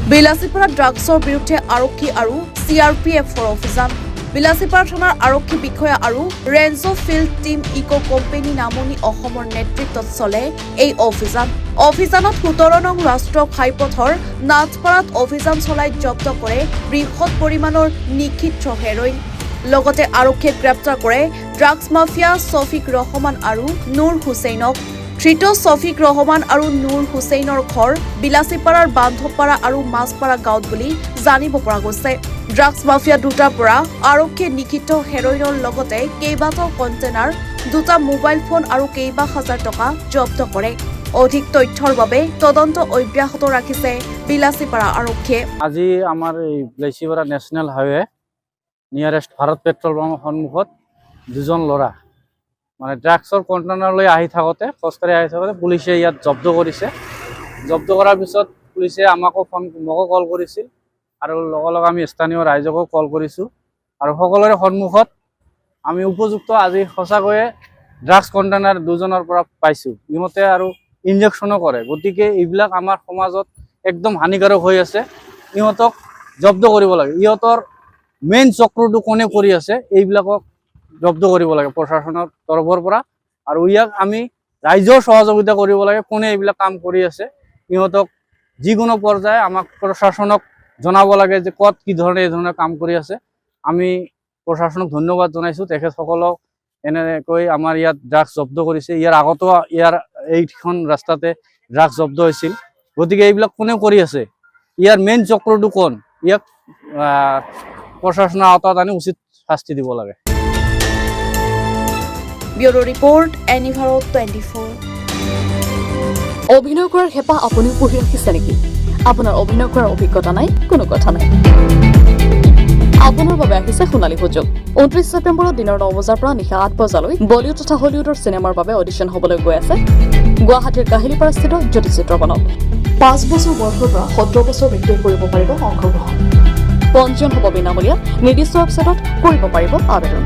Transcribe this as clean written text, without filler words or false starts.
বিলাসীপাৰা ড্ৰাগছৰ বিৰুদ্ধে আৰক্ষী আৰু CRPFৰ অভিযান। বিলাসীপাৰা থানাৰ আৰক্ষী বিষয়া আৰু range of field team eco company নামনি অসমৰ নেতৃত্বত চলে এই অভিযান। অভিযানত 17 নং ৰাষ্ট্ৰীয় ঘাইপথৰ নাথপাৰাত অভিযান চলাই জব্দ কৰে বৃহৎ পৰিমাণৰ নিষিদ্ধ হেৰইন। লগতে আৰক্ষীয়ে গ্ৰেপ্তাৰ কৰে ড্ৰাগছ মাফিয়া ছফিক ৰহমান আৰু নুৰ হুছেইনক। ধৃত ছফিক ৰহমান আৰু নুৰ হুছেইনৰ ঘৰ বিলাসীপাৰাৰ বান্ধপাৰা আৰু মাছপাৰা গাঁৱত বুলি জানিব পৰা গৈছে। ড্ৰাগছ মাফিয়া দুটাৰ পৰা আৰক্ষীয়ে নিষিদ্ধ হেৰইনৰ লগতে কেইবাটাও কণ্টেইনাৰ, 2টা মোবাইল ফোন আৰু কেইবা হাজাৰ টকা জব্দ কৰে। অধিক তথ্যৰ বাবে তদন্ত অব্যাহত ৰাখিছে বিলাসীপাৰা আৰক্ষীয়ে। আজি আমাৰ এই Bilasipara national highway nearest Bharat petrol পাম্পৰ সন্মুখত দুজন ল'ৰা মানে ড্ৰাগছৰ কণ্টেইনাৰলৈ আহি থাকোঁতে খোজকাঢ়ি আহি থাকোঁতে পুলিচে ইয়াত জব্দ কৰিছে। জব্দ কৰাৰ পিছত পুলিচে মোকো কল কৰিছিল আৰু লগে আমি স্থানীয় ৰাইজকো কল কৰিছোঁ আৰু সকলোৰে সন্মুখত আমি উপযুক্ত আজি সঁচাকৈয়ে ড্ৰাগছ কণ্টেইনাৰ দুজনৰ পৰা পাইছোঁ। ইহঁতে আৰু ইনজেকশ্যনো কৰে, গতিকে এইবিলাক আমাৰ সমাজত একদম হানিকাৰক হৈ আছে। ইহঁতক জব্দ কৰিব লাগে। ইহঁতৰ মেইন চক্ৰটো কোনে কৰি আছে এইবিলাকক জব্দ কৰিব লাগে প্ৰশাসনৰ তৰফৰ পৰা, আৰু ইয়াক আমি ৰাইজৰ সহযোগিতা কৰিব লাগে। কোনে এইবিলাক কাম কৰি আছে ইহঁতক যিকোনো পৰ্যায়ে আমাক প্ৰশাসনক জনাব লাগে যে ক'ত কি ধৰণে এই ধৰণে কাম কৰি আছে। আমি প্ৰশাসনক ধন্যবাদ জনাইছোঁ, তেখেতসকলক এনেকৈ আমাৰ ইয়াত ড্ৰাগছ জব্দ কৰিছে। ইয়াৰ আগতো এইখন ৰাস্তাতে ড্ৰাগছ জব্দ হৈছিল। গতিকে এইবিলাক কোনে কৰি আছে, ইয়াৰ মেইন চক্ৰটো কোন, ইয়াক প্ৰশাসনৰ আওতাত আনি উচিত শাস্তি দিব লাগে। Bureau report, any Bharat 24। অভিনয় কৰাৰ হেঁপাহ আপুনিও পঢ়ি ৰাখিছে নেকি? আপোনাৰ অভিনয় কৰাৰ অভিজ্ঞতা নাই? কোনো কথা নাই, আপোনাৰ বাবে আহিছে সোণালী সুযোগ। 29 ছেপ্টেম্বৰত দিনৰ 9 বজাৰ পৰা নিশা 8 বজালৈ বলিউড তথা হলিউডৰ চিনেমাৰ বাবে অডিশ্যন হ'বলৈ গৈ আছে গুৱাহাটীৰ কাহিলীপাৰাস্থিত জ্যোতি চিত্ৰবনত। 5 বছৰ বয়সৰ পৰা 17 বছৰ ব্যক্তিয়ে কৰিব পাৰিব অংশগ্ৰহণ। পঞ্জীয়ন হ'ব বিনামূলীয়া। নিৰ্দিষ্ট ৱেবছাইটত কৰিব পাৰিব আবেদন।